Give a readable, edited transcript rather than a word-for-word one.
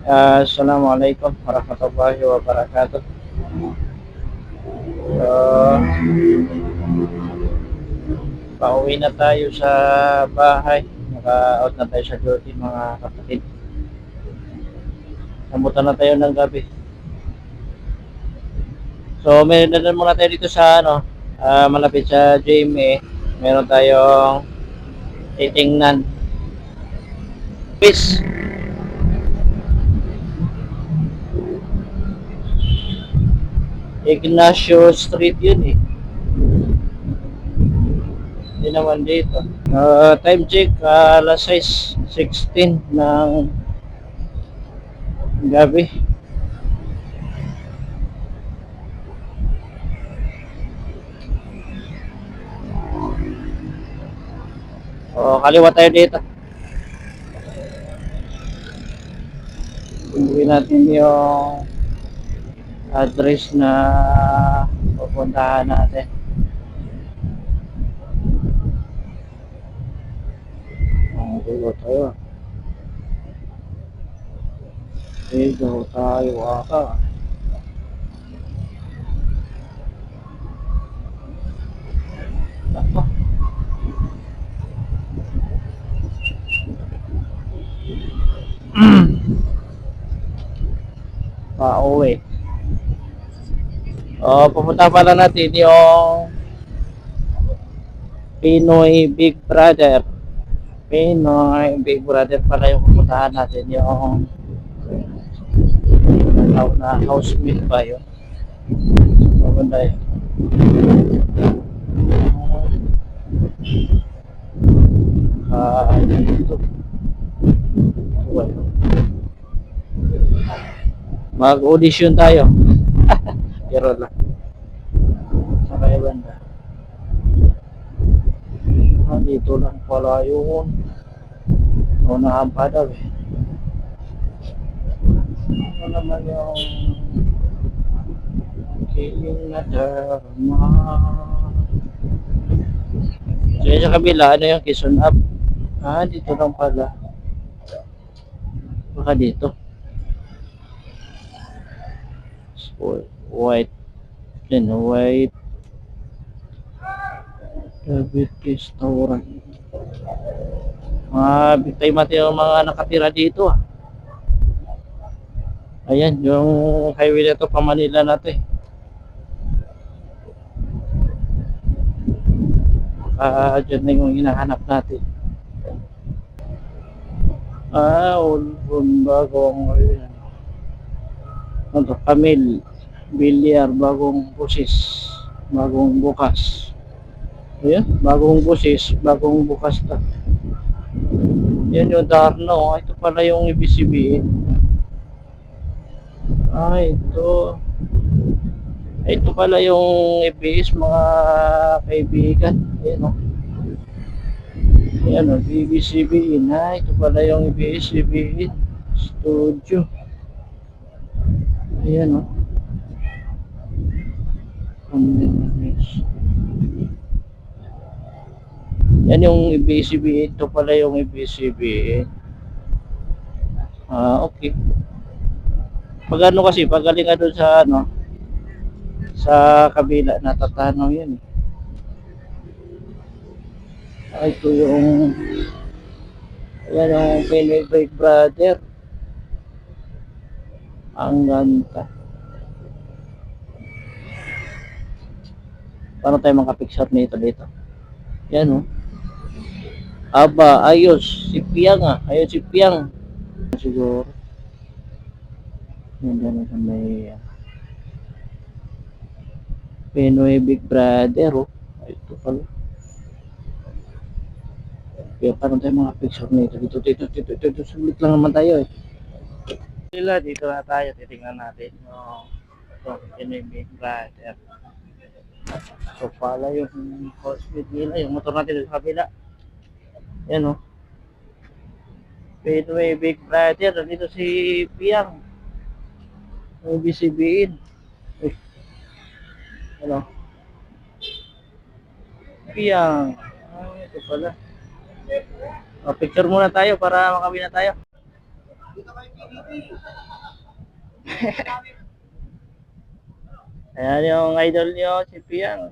Assalamualaikum warahmatullahi wabarakatuh. Pauwi na tayo sa bahay. Naka-out na tayo sa duty mga kapatid. Namutan na tayo ng gabi. So, meron na muna tayo dito sa malapit sa GMA. Meron tayong titingnan. Peace. Ignacio Street yun eh. Hindi naman dito. Time check, alas 6:16 ng gabi. Kaliwa tayo dito. Tingnan natin yung address na pupuntahan natin. Dito tayo. Dito tayo ata. Ako. Pauwi. Pupunta pala natin yung Pinoy Big Brother. Pinoy Big Brother pala yung pupuntahan natin, yung na housemate ba yun? Maganda yun. Dito. Mag-audition tayo. Pero lang. Sa kaya banda. Dito lang pala yun. Unahan pa daw eh. Ano naman yung kiling na dharma. So sa kabila, ano yung Quezon Up? Dito lang pala. Baka dito. White. Then white. David Restaurant. Bitay mati yung mga nakatira dito. Ayan, yung highway na to pa Manila na to eh. Dyan na yung hinahanap natin. Bagong Camille Villar, bagong busis, bagong bukas. Ayan, bagong busis, bagong bukas na. Yan yung Darno. Ito pala yung ibig sabihin. Ito pala yung EBS, mga kaibigan. Ayan o. Ayan o, BBCBN. Ito pala yung EBS CBN Studio. Ayan o. Yan yung EBS-CBN. Ito pala yung EBS-CBN. Okay. Pag ano kasi, pagaling ka doon sa sa kabila, natatanaw yan eh. Ito yung yan yung Pinoy Big Brother. Ang ganda. Paano tayo makapicture nito dito? Yan o. Aba, ayos. Si Piang ayos si Piang. Siguro. Yan na may Pinoy Big Brother oh. Ito pala. Kaya paano tayo mga picture nito? Dito. Sulit lang naman tayo eh. Dito na tayo. Titingnan natin yung Pinoy Big Brother. So pala yung housemate nila. Yung motor natin sa kabila. Yan oh. Pinoy Big Brother. Dito si Piang. Yung BCBN. Ano? Piang. Ito pala. Picture muna tayo para makabi na tayo. Ayan yung idol nyo, si Piang.